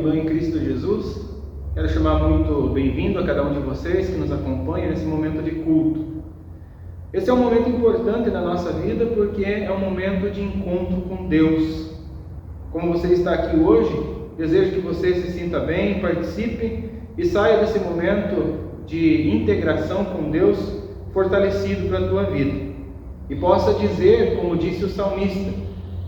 irmã em Cristo Jesus. Quero chamar muito bem-vindo a cada um de vocês que nos acompanha nesse momento de culto. Esse é um momento importante na nossa vida porque é um momento de encontro com Deus. Como você está aqui hoje, desejo que você se sinta bem, participe e saia desse momento de integração com Deus fortalecido para a tua vida. E possa dizer, como disse o salmista: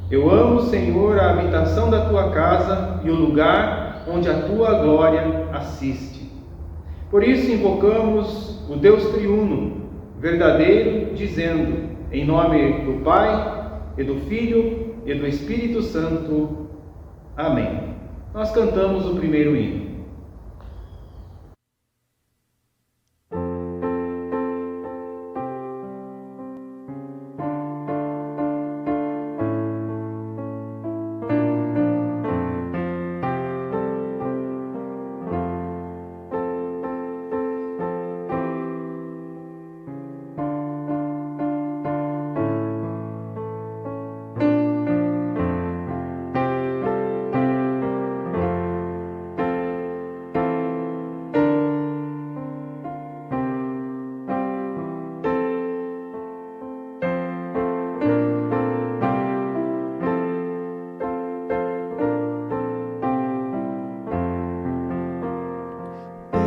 eu amo, Senhor, a habitação da tua casa e o lugar onde a tua glória assiste. Por isso invocamos o Deus triuno, verdadeiro, dizendo, em nome do Pai, e do Filho, e do Espírito Santo. Amém. Nós cantamos o primeiro hino.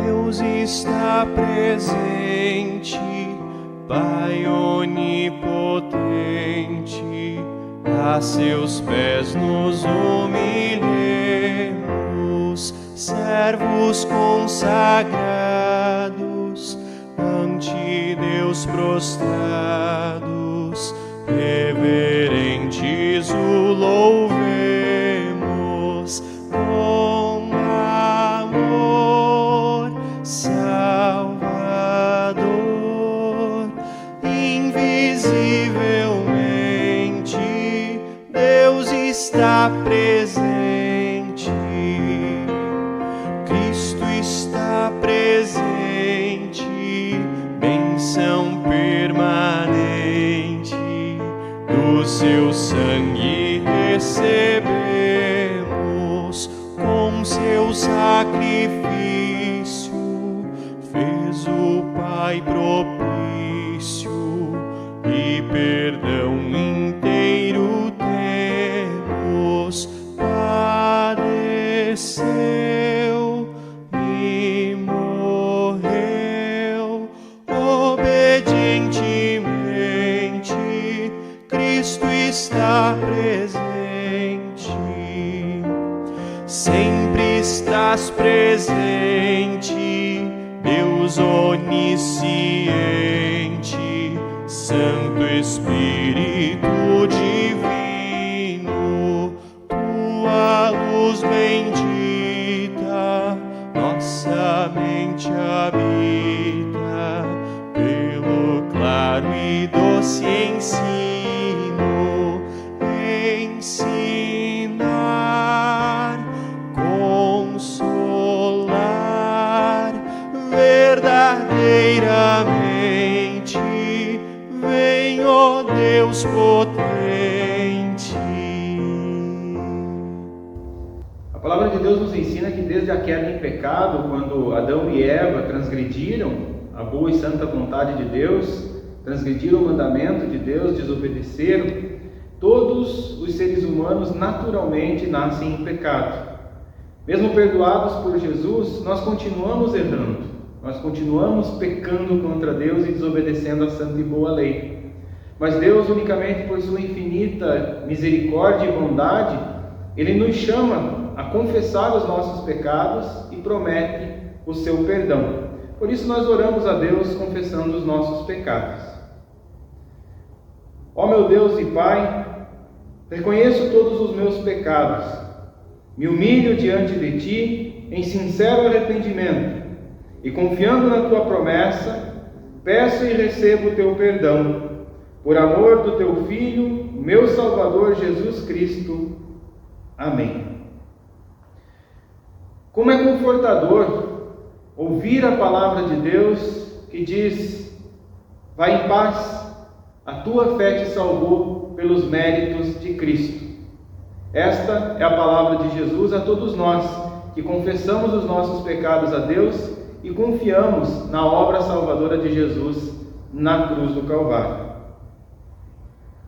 Deus está presente, Pai onipotente, a seus pés nos humilhemos, servos consagrados, ante Deus prostrados, reverentes o louvemos, com amor Salvador. Invisivelmente Deus está presente, Cristo está presente, bênção permanente, do seu sangue recebemos, com seu sacrifício fez o Pai propício, e perdão inteiro temos. Padeceu e morreu obedientemente, Cristo está presente. Sempre estás presente, Deus onisciente, Santo Espírito divino, tua luz bendita nossa mente habita, pelo claro e doce ensino, ensinar, consolar, verdadeiramente, vem, ó Deus potente. A palavra de Deus nos ensina que desde a queda em pecado, quando Adão e Eva transgrediram a boa e santa vontade de Deus, transgrediram o mandamento de Deus, desobedeceram, todos os seres humanos naturalmente nascem em pecado. Mesmo perdoados por Jesus, nós continuamos errando, nós continuamos pecando contra Deus e desobedecendo a santa e boa lei. Mas Deus, unicamente por sua infinita misericórdia e bondade, Ele nos chama a confessar os nossos pecados e promete o seu perdão. Por isso nós oramos a Deus confessando os nossos pecados. Ó meu Deus e Pai, reconheço todos os meus pecados, me humilho diante de Ti em sincero arrependimento e, confiando na Tua promessa, peço e recebo o Teu perdão, por amor do Teu Filho, meu Salvador Jesus Cristo. Amém. Como é confortador ouvir a palavra de Deus que diz: vai em paz, a tua fé te salvou pelos méritos de Cristo. Esta é a palavra de Jesus a todos nós que confessamos os nossos pecados a Deus e confiamos na obra salvadora de Jesus na cruz do Calvário.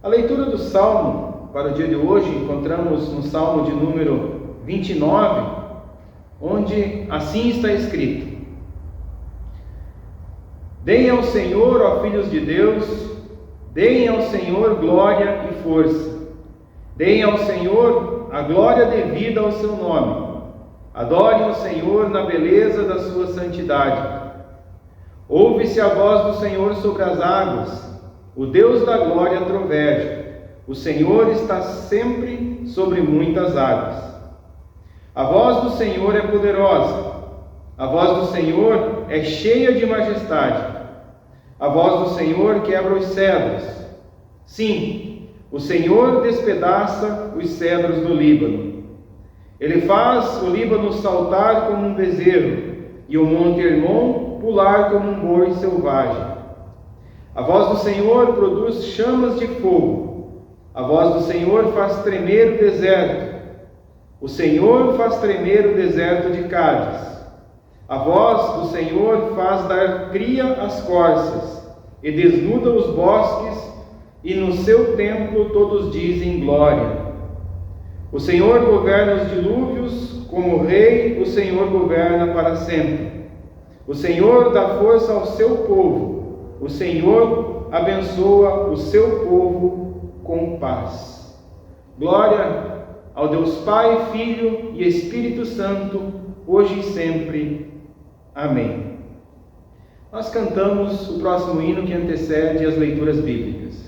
A leitura do Salmo para o dia de hoje encontramos no Salmo de número 29, onde assim está escrito: Deem ao Senhor, ó filhos de Deus, deem ao Senhor glória e força. Deem ao Senhor a glória devida ao seu nome. Adorem o Senhor na beleza da sua santidade. Ouve-se a voz do Senhor sobre as águas. O Deus da glória troveja. O Senhor está sempre sobre muitas águas. A voz do Senhor é poderosa. A voz do Senhor é cheia de majestade. A voz do Senhor quebra os cedros. Sim, o Senhor despedaça os cedros do Líbano. Ele faz o Líbano saltar como um bezerro e o Monte Hermon pular como um boi selvagem. A voz do Senhor produz chamas de fogo. A voz do Senhor faz tremer o deserto. O Senhor faz tremer o deserto de Cádiz. A voz do Senhor faz dar cria às corças e desnuda os bosques, e no seu templo todos dizem glória. O Senhor governa os dilúvios, como rei, o Senhor governa para sempre. O Senhor dá força ao seu povo, o Senhor abençoa o seu povo com paz. Glória ao Deus Pai, Filho e Espírito Santo, hoje e sempre. Amém. Nós cantamos o próximo hino que antecede as leituras bíblicas.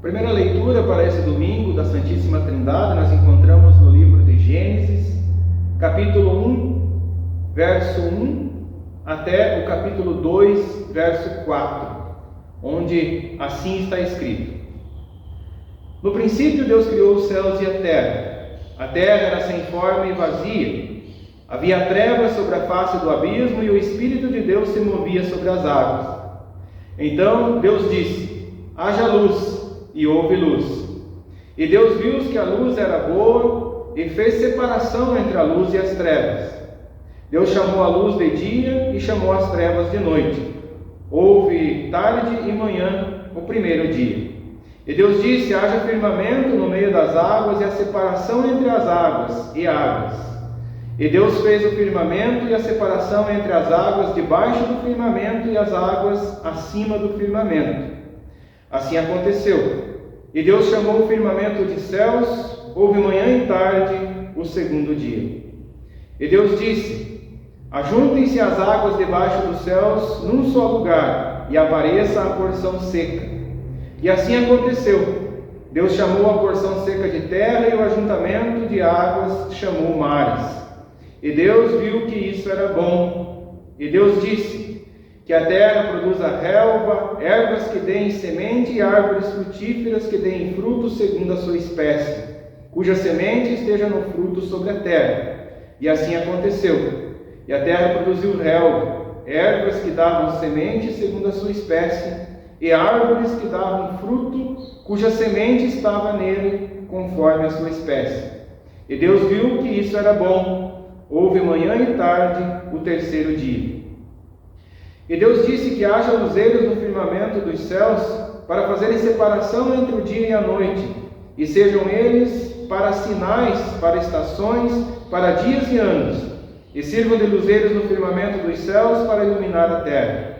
Primeira leitura para esse domingo da Santíssima Trindade nós encontramos no livro de Gênesis, capítulo 1, verso 1 até o capítulo 2, verso 4, onde assim está escrito: No princípio Deus criou os céus e a terra era sem forma e vazia, havia trevas sobre a face do abismo e o Espírito de Deus se movia sobre as águas. Então Deus disse: haja luz, e houve luz. E Deus viu que a luz era boa e fez separação entre a luz e as trevas. Deus chamou a luz de dia e chamou as trevas de noite. Houve tarde e manhã o primeiro dia. E Deus disse: haja firmamento no meio das águas e a separação entre as águas e águas. E Deus fez o firmamento e a separação entre as águas debaixo do firmamento e as águas acima do firmamento. Assim aconteceu. E Deus chamou o firmamento de céus. Houve manhã e tarde o segundo dia. E Deus disse: ajuntem-se as águas debaixo dos céus num só lugar, e apareça a porção seca. E assim aconteceu. Deus chamou a porção seca de terra, e o ajuntamento de águas chamou mares. E Deus viu que isso era bom. E Deus disse: que a terra produza relva, ervas que deem semente e árvores frutíferas que deem fruto segundo a sua espécie, cuja semente esteja no fruto sobre a terra. E assim aconteceu. E a terra produziu relva, ervas que davam semente segundo a sua espécie, e árvores que davam fruto, cuja semente estava nele, conforme a sua espécie. E Deus viu que isso era bom. Houve manhã e tarde o terceiro dia. E Deus disse que haja luzeiros no firmamento dos céus, para fazerem separação entre o dia e a noite, e sejam eles para sinais, para estações, para dias e anos, e sirvam de luzeiros no firmamento dos céus para iluminar a terra.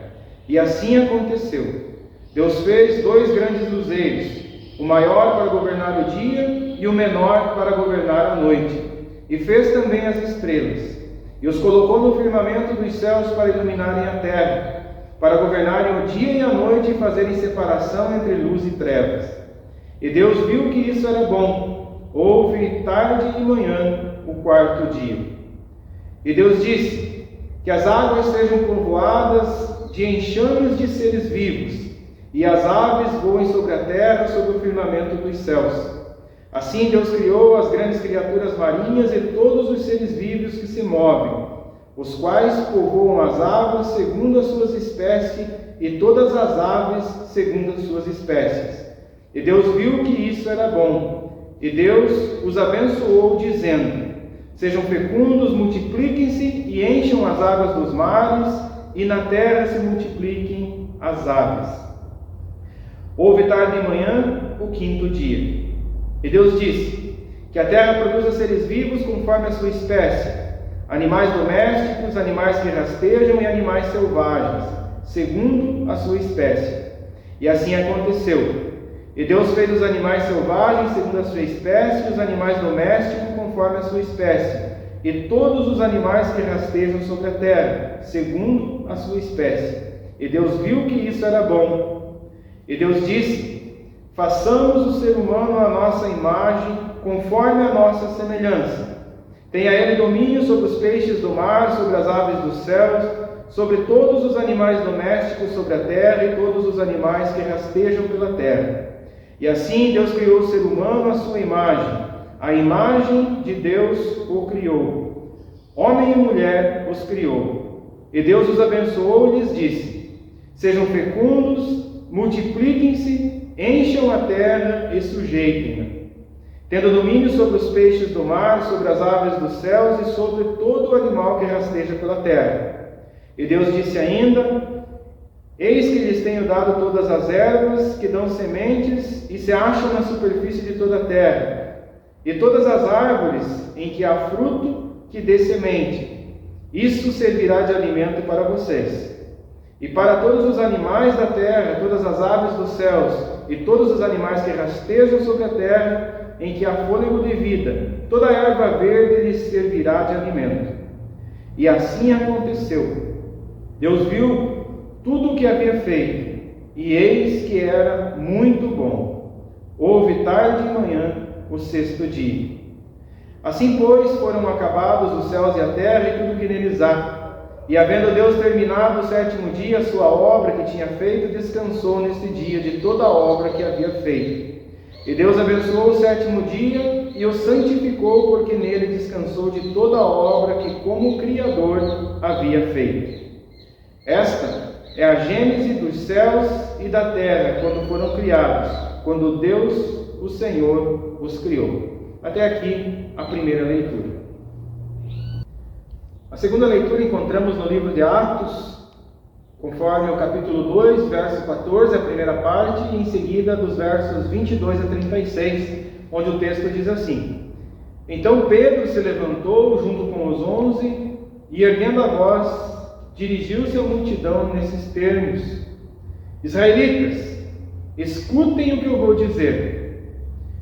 E assim aconteceu. Deus fez 2 grandes luzeiros, o maior para governar o dia e o menor para governar a noite, e fez também as estrelas, e os colocou no firmamento dos céus para iluminarem a terra, para governarem o dia e a noite e fazerem separação entre luz e trevas. E Deus viu que isso era bom. Houve tarde e manhã o quarto dia. E Deus disse: que as águas sejam povoadas de enxames de seres vivos, e as aves voem sobre a terra, sobre o firmamento dos céus. Assim Deus criou as grandes criaturas marinhas e todos os seres vivos que se movem, os quais povoam as águas segundo as suas espécies, e todas as aves segundo as suas espécies. E Deus viu que isso era bom. E Deus os abençoou, dizendo: sejam fecundos, multipliquem-se e encham as águas dos mares, e na terra se multipliquem as aves. Houve tarde e manhã o quinto dia. E Deus disse: que a terra produza seres vivos conforme a sua espécie, animais domésticos, animais que rastejam e animais selvagens, segundo a sua espécie. E assim aconteceu. E Deus fez os animais selvagens segundo a sua espécie, e os animais domésticos conforme a sua espécie, e todos os animais que rastejam sobre a terra, segundo a sua espécie. E Deus viu que isso era bom. E Deus disse: façamos o ser humano à nossa imagem, conforme a nossa semelhança. Tenha ele domínio sobre os peixes do mar, sobre as aves dos céus, sobre todos os animais domésticos sobre a terra e todos os animais que rastejam pela terra. E assim Deus criou o ser humano à sua imagem. A imagem de Deus o criou. Homem e mulher os criou. E Deus os abençoou e lhes disse: sejam fecundos, multipliquem-se, encham a terra e sujeitem-na, tendo domínio sobre os peixes do mar, sobre as aves dos céus e sobre todo o animal que rasteja pela terra. E Deus disse ainda: eis que lhes tenho dado todas as ervas que dão sementes e se acham na superfície de toda a terra, e todas as árvores em que há fruto que dê semente. Isso servirá de alimento para vocês. E para todos os animais da terra, todas as aves dos céus, e todos os animais que rastejam sobre a terra, em que há fôlego de vida, toda a erva verde lhes servirá de alimento. E assim aconteceu. Deus viu tudo o que havia feito, e eis que era muito bom. Houve tarde e manhã o sexto dia. Assim, pois, foram acabados os céus e a terra e tudo que neles há. E havendo Deus terminado o sétimo dia a sua obra que tinha feito, descansou neste dia de toda a obra que havia feito. E Deus abençoou o sétimo dia e o santificou, porque nele descansou de toda a obra que como Criador havia feito. Esta é a gênese dos céus e da terra quando foram criados, quando Deus, o Senhor, os criou. Até aqui a primeira leitura. A segunda leitura encontramos no livro de Atos, conforme o capítulo 2, verso 14, a primeira parte, e em seguida dos versos 22 a 36, onde o texto diz assim: Então Pedro se levantou junto com os 11 e, erguendo a voz, dirigiu-se à multidão nesses termos: Israelitas, escutem o que eu vou dizer.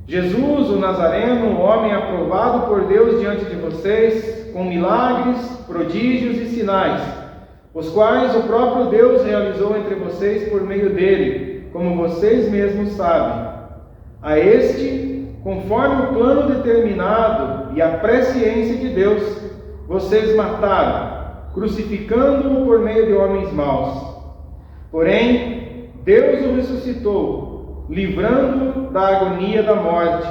Jesus, o Nazareno, um homem aprovado por Deus diante de vocês, com milagres, prodígios e sinais, os quais o próprio Deus realizou entre vocês por meio dele, como vocês mesmos sabem. A este, conforme o plano determinado e a presciência de Deus, vocês mataram, crucificando-o por meio de homens maus. Porém, Deus o ressuscitou, livrando-o da agonia da morte,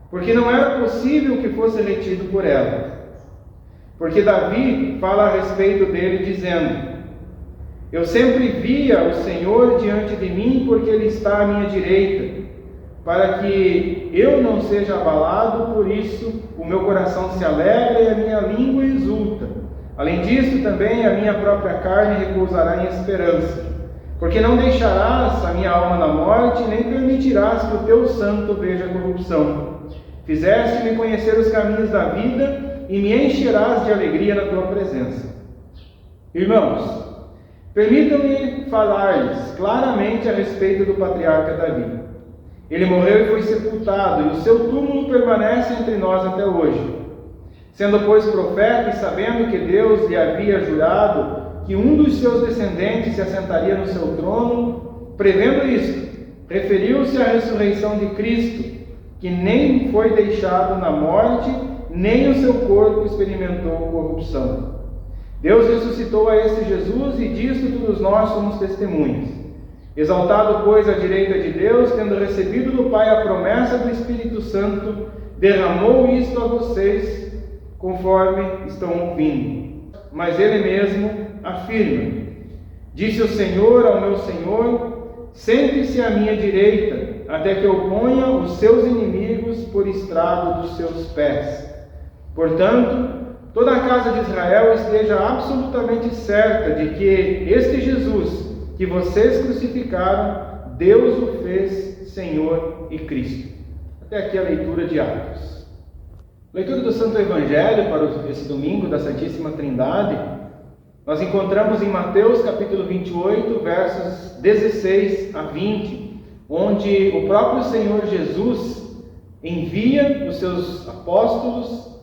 porque não era possível que fosse retido por ela. Porque Davi fala a respeito dele, dizendo: Eu sempre via o Senhor diante de mim, porque Ele está à minha direita, para que eu não seja abalado. Por isso o meu coração se alegra e a minha língua exulta. Além disso, também a minha própria carne repousará em esperança, porque não deixarás a minha alma na morte, nem permitirás que o teu santo veja a corrupção. Fizeste-me conhecer os caminhos da vida e me encherás de alegria na tua presença. Irmãos, permitam-me falar-lhes claramente a respeito do patriarca Davi. Ele morreu e foi sepultado, e o seu túmulo permanece entre nós até hoje. Sendo, pois, profeta e sabendo que Deus lhe havia jurado que um dos seus descendentes se assentaria no seu trono, prevendo isto, referiu-se à ressurreição de Cristo, que nem foi deixado na morte, nem o seu corpo experimentou corrupção. Deus ressuscitou a este Jesus, e disto todos nós somos testemunhas. Exaltado, pois, à direita de Deus, tendo recebido do Pai a promessa do Espírito Santo, derramou isto a vocês, conforme estão ouvindo. Mas Ele mesmo afirma: Disse o Senhor ao meu Senhor: Sente-se à minha direita, até que eu ponha os seus inimigos por estrado dos seus pés. Portanto, toda a casa de Israel esteja absolutamente certa de que este Jesus, que vocês crucificaram, Deus o fez Senhor e Cristo. Até aqui a leitura de Atos. Leitura do Santo Evangelho para esse domingo da Santíssima Trindade, nós encontramos em Mateus capítulo 28, versos 16 a 20, onde o próprio Senhor Jesus envia os seus apóstolos,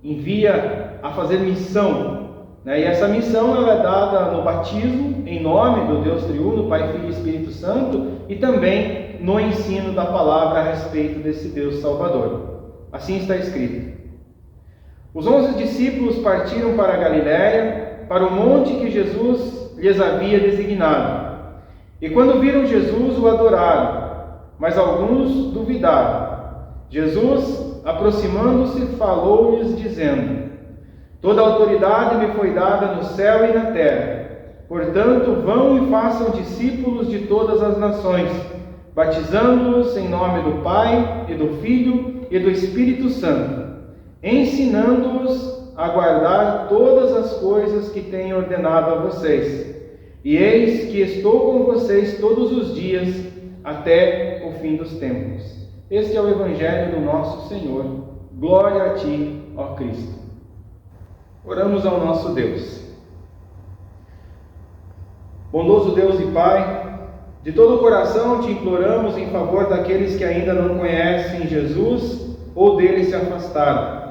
envia a fazer missão, né? E essa missão ela é dada no batismo, em nome do Deus Triuno, Pai, Filho e Espírito Santo, e também no ensino da palavra a respeito desse Deus Salvador. Assim está escrito: Os 11 discípulos partiram para a Galiléia, para o monte que Jesus lhes havia designado. E quando viram Jesus, o adoraram, mas alguns duvidaram. Jesus, aproximando-se, falou-lhes, dizendo: Toda a autoridade me foi dada no céu e na terra. Portanto, vão e façam discípulos de todas as nações, batizando-os em nome do Pai, e do Filho, e do Espírito Santo, ensinando-os a guardar todas as coisas que tenho ordenado a vocês. E eis que estou com vocês todos os dias, até o fim dos tempos. Este é o Evangelho do nosso Senhor. Glória a Ti, ó Cristo. Oramos ao nosso Deus. Bondoso Deus e Pai, de todo o coração te imploramos em favor daqueles que ainda não conhecem Jesus ou dele se afastaram.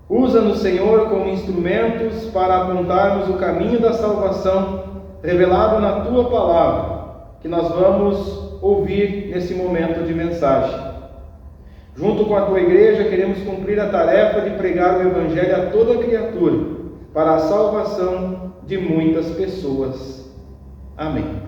Usa-nos, Senhor, como instrumentos para apontarmos o caminho da salvação revelado na Tua palavra, que nós vamos ouvir nesse momento de mensagem. Junto com a Tua igreja, queremos cumprir a tarefa de pregar o Evangelho a toda criatura, para a salvação de muitas pessoas. Amém.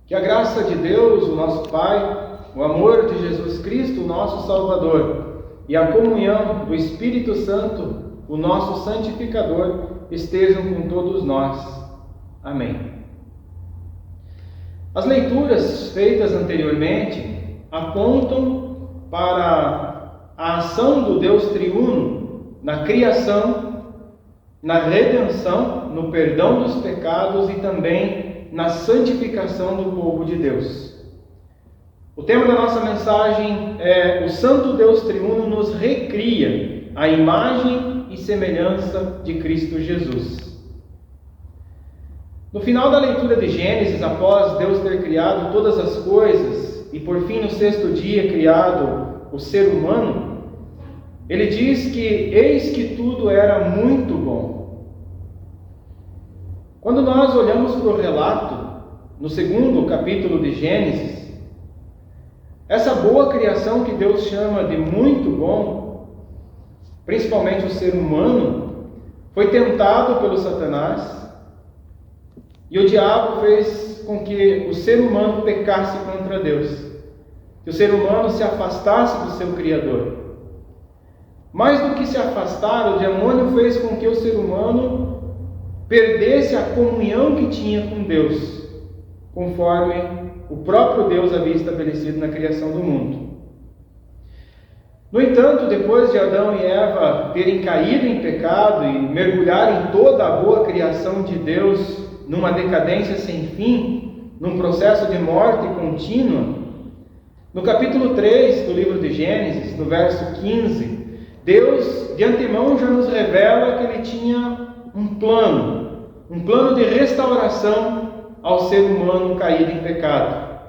Que a graça de Deus, o nosso Pai, o amor de Jesus Cristo, o nosso Salvador, e a comunhão do Espírito Santo, o nosso santificador, estejam com todos nós. Amém. As leituras feitas anteriormente apontam para a ação do Deus triuno na criação, na redenção, no perdão dos pecados e também na santificação do povo de Deus. O tema da nossa mensagem é: o Santo Deus triuno nos recria a imagem e semelhança de Cristo Jesus. No final da leitura de Gênesis, após Deus ter criado todas as coisas e por fim no sexto dia criado o ser humano, ele diz que eis que tudo era muito bom. Quando nós olhamos para o relato, no segundo capítulo de Gênesis, essa boa criação que Deus chama de muito bom, principalmente o ser humano, foi tentado pelo Satanás, e o diabo fez com que o ser humano pecasse contra Deus, que o ser humano se afastasse do seu Criador. Mais do que se afastar, o demônio fez com que o ser humano perdesse a comunhão que tinha com Deus, conforme o próprio Deus havia estabelecido na criação do mundo. No entanto, depois de Adão e Eva terem caído em pecado e mergulharem toda a boa criação de Deus numa decadência sem fim, num processo de morte contínua, no capítulo 3 do livro de Gênesis, no verso 15, Deus de antemão já nos revela que Ele tinha um plano de restauração ao ser humano caído em pecado.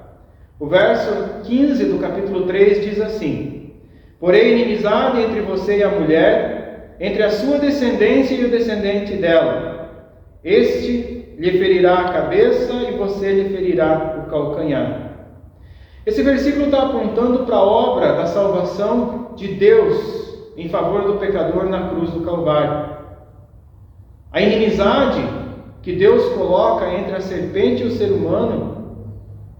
O verso 15 do capítulo 3 diz assim: porém inimizade entre você e a mulher, entre a sua descendência e o descendente dela. Este lhe ferirá a cabeça e você lhe ferirá o calcanhar. Esse versículo está apontando para a obra da salvação de Deus em favor do pecador na cruz do Calvário. A inimizade que Deus coloca entre a serpente e o ser humano,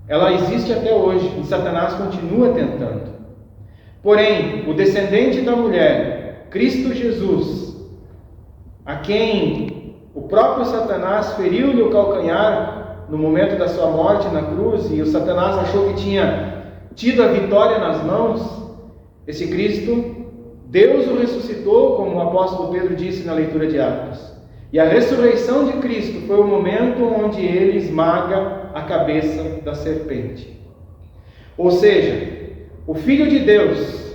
ela existe até hoje e Satanás continua tentando. Porém, o descendente da mulher, Cristo Jesus, a quem o próprio Satanás feriu-lhe o calcanhar no momento da sua morte na cruz, e o Satanás achou que tinha tido a vitória nas mãos, esse Cristo, Deus o ressuscitou, como o apóstolo Pedro disse na leitura de Atos. E a ressurreição de Cristo foi o momento onde ele esmaga a cabeça da serpente. Ou seja, o Filho de Deus,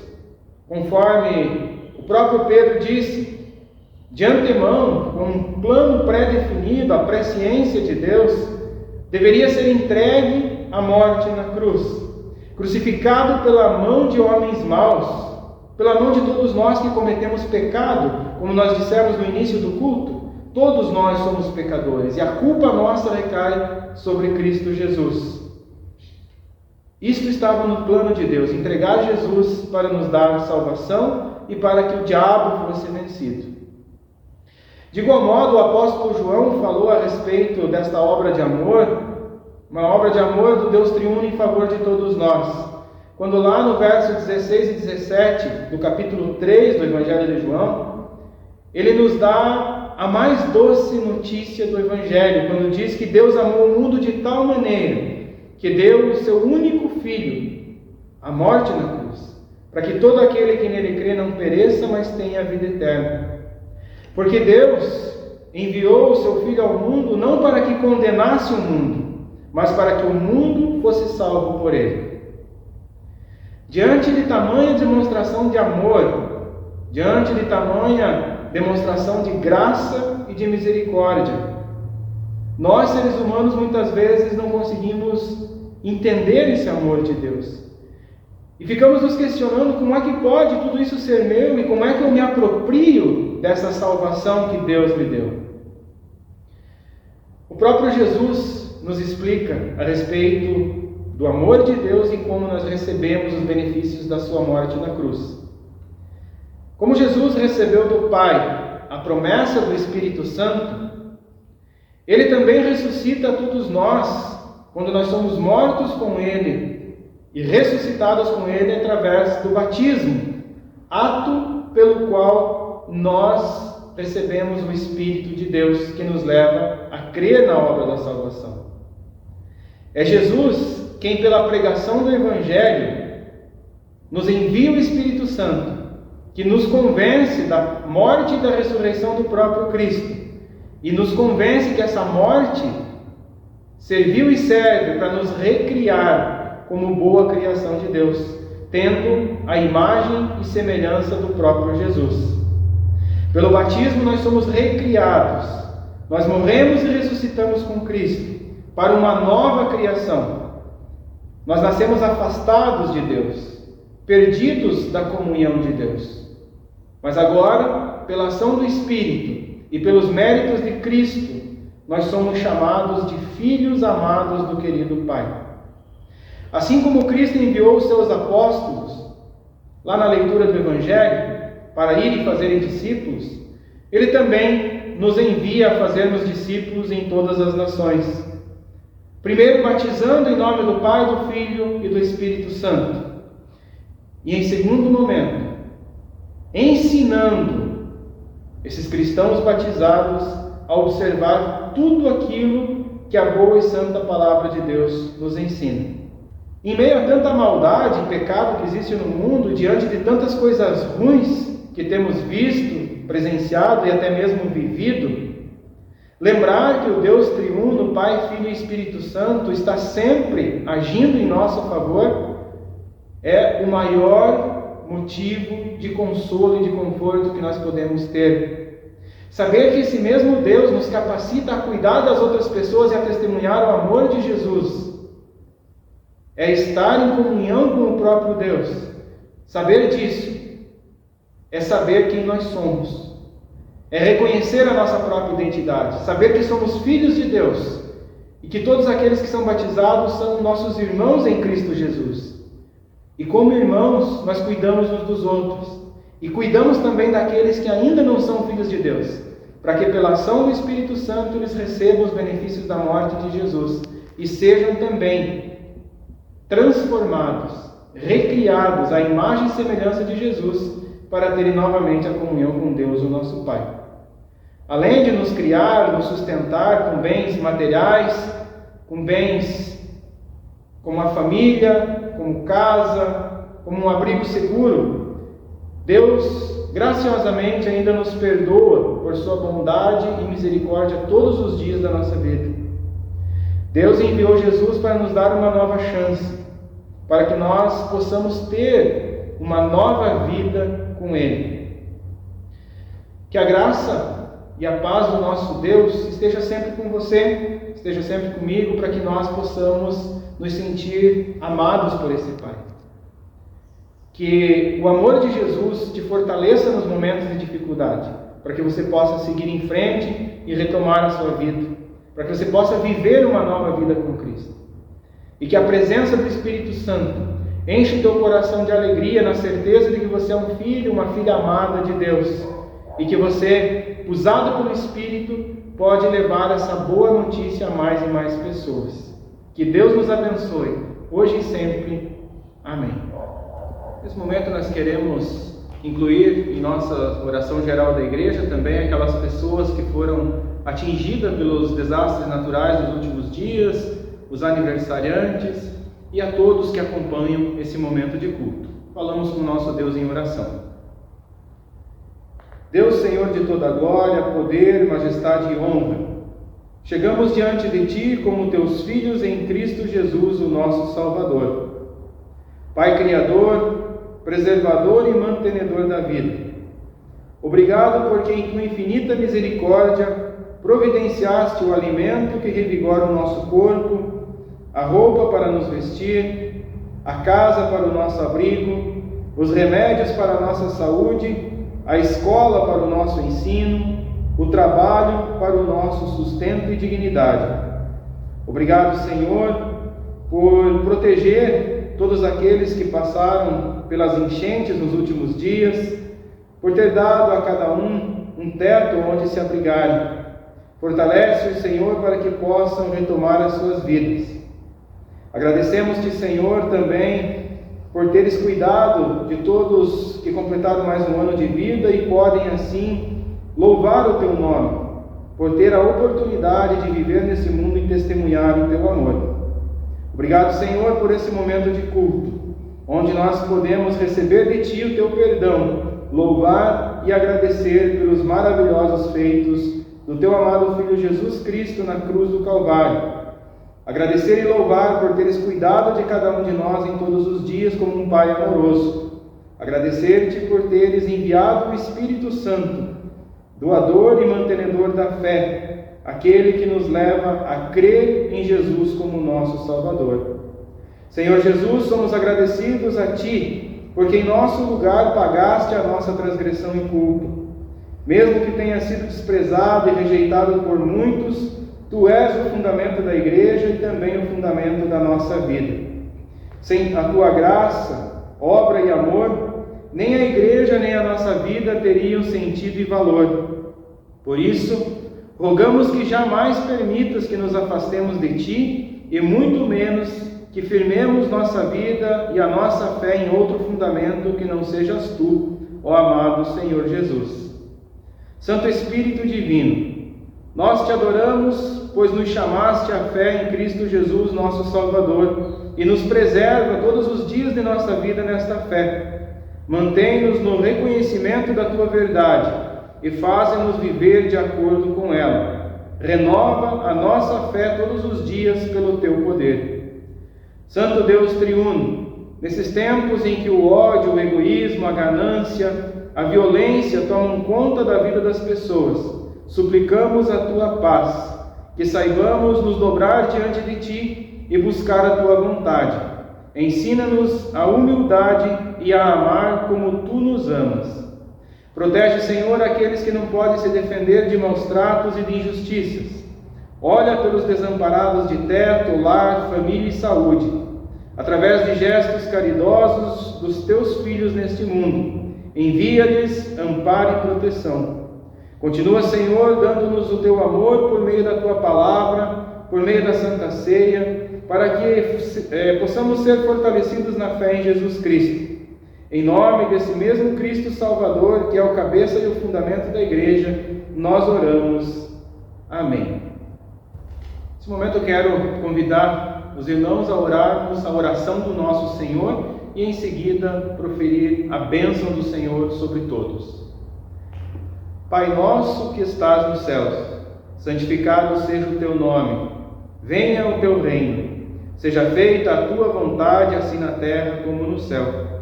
conforme o próprio Pedro disse, de antemão, com um plano pré-definido, a presciência de Deus, deveria ser entregue à morte na cruz, crucificado pela mão de homens maus, pela mão de todos nós que cometemos pecado, como nós dissemos no início do culto. Todos nós somos pecadores e a culpa nossa recai sobre Cristo Jesus. Isto estava no plano de Deus, entregar Jesus para nos dar salvação e para que o diabo fosse vencido. De igual modo, o apóstolo João falou a respeito desta obra de amor, uma obra de amor do Deus triuno em favor de todos nós. Quando lá no verso 16 e 17 do capítulo 3 do Evangelho de João, ele nos dá a mais doce notícia do Evangelho, quando diz que Deus amou o mundo de tal maneira que deu o seu único Filho à morte na cruz, para que todo aquele que nele crê não pereça, mas tenha a vida eterna. Porque Deus enviou o seu Filho ao mundo não para que condenasse o mundo, mas para que o mundo fosse salvo por ele. Diante de tamanha demonstração de amor, diante de tamanha demonstração de graça e de misericórdia, nós, seres humanos, muitas vezes não conseguimos entender esse amor de Deus. E ficamos nos questionando como é que pode tudo isso ser meu e como é que eu me aproprio dessa salvação que Deus me deu. O próprio Jesus nos explica a respeito do amor de Deus e como nós recebemos os benefícios da sua morte na cruz. Como Jesus recebeu do Pai a promessa do Espírito Santo, Ele também ressuscita a todos nós quando nós somos mortos com Ele e ressuscitados com Ele através do batismo, ato pelo qual nós recebemos o Espírito de Deus que nos leva a crer na obra da salvação. É Jesus quem, pela pregação do Evangelho, nos envia o Espírito Santo, que nos convence da morte e da ressurreição do próprio Cristo, e nos convence que essa morte serviu e serve para nos recriar como boa criação de Deus, tendo a imagem e semelhança do próprio Jesus. Pelo batismo nós somos recriados, nós morremos e ressuscitamos com Cristo para uma nova criação. Nós nascemos afastados de Deus, perdidos da comunhão de Deus. Mas agora, pela ação do Espírito e pelos méritos de Cristo, nós somos chamados de filhos amados do querido Pai. Assim como Cristo enviou os seus apóstolos, lá na leitura do Evangelho, para irem e fazerem discípulos, Ele também nos envia a fazermos discípulos em todas as nações. Primeiro batizando em nome do Pai, do Filho e do Espírito Santo. E em segundo momento, ensinando esses cristãos batizados a observar tudo aquilo que a boa e santa palavra de Deus nos ensina. Em meio a tanta maldade e pecado que existe no mundo, diante de tantas coisas ruins que temos visto, presenciado e até mesmo vivido, lembrar que o Deus triuno, Pai, Filho e Espírito Santo, está sempre agindo em nosso favor, é o maior motivo de consolo e de conforto que nós podemos ter. Saber que esse mesmo Deus nos capacita a cuidar das outras pessoas e a testemunhar o amor de Jesus é estar em comunhão com o próprio Deus. Saber disso é saber quem nós somos. É reconhecer a nossa própria identidade, saber que somos filhos de Deus e que todos aqueles que são batizados são nossos irmãos em Cristo Jesus. E como irmãos, nós cuidamos uns dos outros e cuidamos também daqueles que ainda não são filhos de Deus, para que pela ação do Espírito Santo eles recebam os benefícios da morte de Jesus e sejam também transformados, recriados à imagem e semelhança de Jesus, para terem novamente a comunhão com Deus, o nosso Pai. Além de nos criar, nos sustentar com bens materiais, com bens como a família, como casa, como um abrigo seguro, Deus graciosamente ainda nos perdoa por sua bondade e misericórdia todos os dias da nossa vida. Deus enviou Jesus para nos dar uma nova chance, para que nós possamos ter uma nova vida com Ele. Que a graça e a paz do nosso Deus esteja sempre com você, esteja sempre comigo, para que nós possamos nos sentir amados por esse Pai. Que o amor de Jesus te fortaleça nos momentos de dificuldade, para que você possa seguir em frente e retomar a sua vida, para que você possa viver uma nova vida com Cristo. E que a presença do Espírito Santo enche o teu coração de alegria na certeza de que você é um filho, uma filha amada de Deus, e que você, usado pelo Espírito, pode levar essa boa notícia a mais e mais pessoas. Que Deus nos abençoe, hoje e sempre. Amém. Nesse momento nós queremos incluir em nossa oração geral da igreja também aquelas pessoas que foram atingidas pelos desastres naturais dos últimos dias, os aniversariantes e a todos que acompanham esse momento de culto. Falamos com o nosso Deus em oração. Deus, Senhor de toda glória, poder, majestade e honra, chegamos diante de Ti como Teus filhos em Cristo Jesus, o nosso Salvador. Pai Criador, preservador e mantenedor da vida, obrigado porque em Tua infinita misericórdia providenciaste o alimento que revigora o nosso corpo, a roupa para nos vestir, a casa para o nosso abrigo, os remédios para a nossa saúde, a escola para o nosso ensino, o trabalho para o nosso sustento e dignidade. Obrigado, Senhor, por proteger todos aqueles que passaram pelas enchentes nos últimos dias, por ter dado a cada um teto onde se abrigarem. Fortalece-os, Senhor, para que possam retomar as suas vidas. Agradecemos-te, Senhor, também por teres cuidado de todos que completaram mais um ano de vida e podem, assim, louvar o Teu nome, por ter a oportunidade de viver nesse mundo e testemunhar o Teu amor. Obrigado, Senhor, por esse momento de culto, onde nós podemos receber de Ti o Teu perdão, louvar e agradecer pelos maravilhosos feitos do Teu amado Filho Jesus Cristo na cruz do Calvário. Agradecer e louvar por teres cuidado de cada um de nós em todos os dias como um Pai amoroso. Agradecer-te por teres enviado o Espírito Santo, doador e mantenedor da fé, aquele que nos leva a crer em Jesus como nosso Salvador. Senhor Jesus, somos agradecidos a Ti, porque em nosso lugar pagaste a nossa transgressão e culpa. Mesmo que tenha sido desprezado e rejeitado por muitos, Tu és o fundamento da igreja e também o fundamento da nossa vida. Sem a Tua graça, obra e amor, nem a igreja nem a nossa vida teriam sentido e valor. Por isso, rogamos que jamais permitas que nos afastemos de Ti e muito menos que firmemos nossa vida e a nossa fé em outro fundamento que não sejas Tu, ó amado Senhor Jesus. Santo Espírito Divino, nós Te adoramos, pois nos chamaste à fé em Cristo Jesus, nosso Salvador, e nos preserva todos os dias de nossa vida nesta fé. Mantém-nos no reconhecimento da Tua verdade e faze-nos viver de acordo com ela. Renova a nossa fé todos os dias pelo Teu poder. Santo Deus triuno, nesses tempos em que o ódio, o egoísmo, a ganância, a violência tomam conta da vida das pessoas, suplicamos a Tua paz, que saibamos nos dobrar diante de Ti e buscar a Tua vontade. Ensina-nos a humildade e a amar como Tu nos amas. Protege, Senhor, aqueles que não podem se defender de maus tratos e de injustiças. Olha pelos desamparados de teto, lar, família e saúde, através de gestos caridosos dos Teus filhos neste mundo. Envia-lhes amparo e proteção. Continua, Senhor, dando-nos o Teu amor por meio da Tua palavra, por meio da Santa Ceia, para que possamos ser fortalecidos na fé em Jesus Cristo. Em nome desse mesmo Cristo Salvador, que é o cabeça e o fundamento da igreja, nós oramos. Amém. Nesse momento eu quero convidar os irmãos a orarmos a oração do nosso Senhor e em seguida proferir a bênção do Senhor sobre todos. Pai nosso que estás nos céus, santificado seja o Teu nome. Venha o Teu reino. Seja feita a Tua vontade, assim na terra como no céu.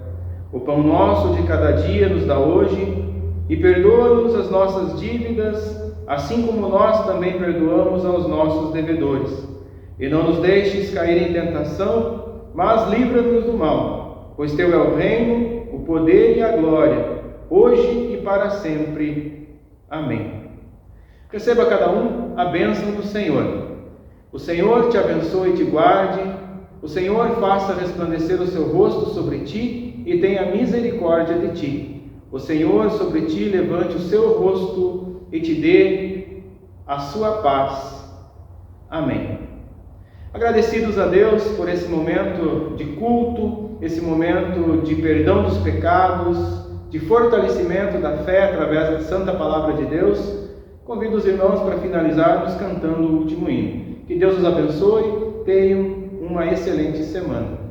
O pão nosso de cada dia nos dá hoje, e perdoa-nos as nossas dívidas, assim como nós também perdoamos aos nossos devedores. E não nos deixes cair em tentação, mas livra-nos do mal, pois Teu é o reino, o poder e a glória, hoje e para sempre. Amém. Receba cada um a bênção do Senhor. O Senhor te abençoe e te guarde. O Senhor faça resplandecer o seu rosto sobre ti e tenha misericórdia de ti. O Senhor sobre ti levante o seu rosto e te dê a sua paz. Amém. Agradecidos a Deus por esse momento de culto, esse momento de perdão dos pecados, de fortalecimento da fé através da Santa Palavra de Deus, convido os irmãos para finalizarmos cantando o último hino. Que Deus os abençoe, tenham uma excelente semana.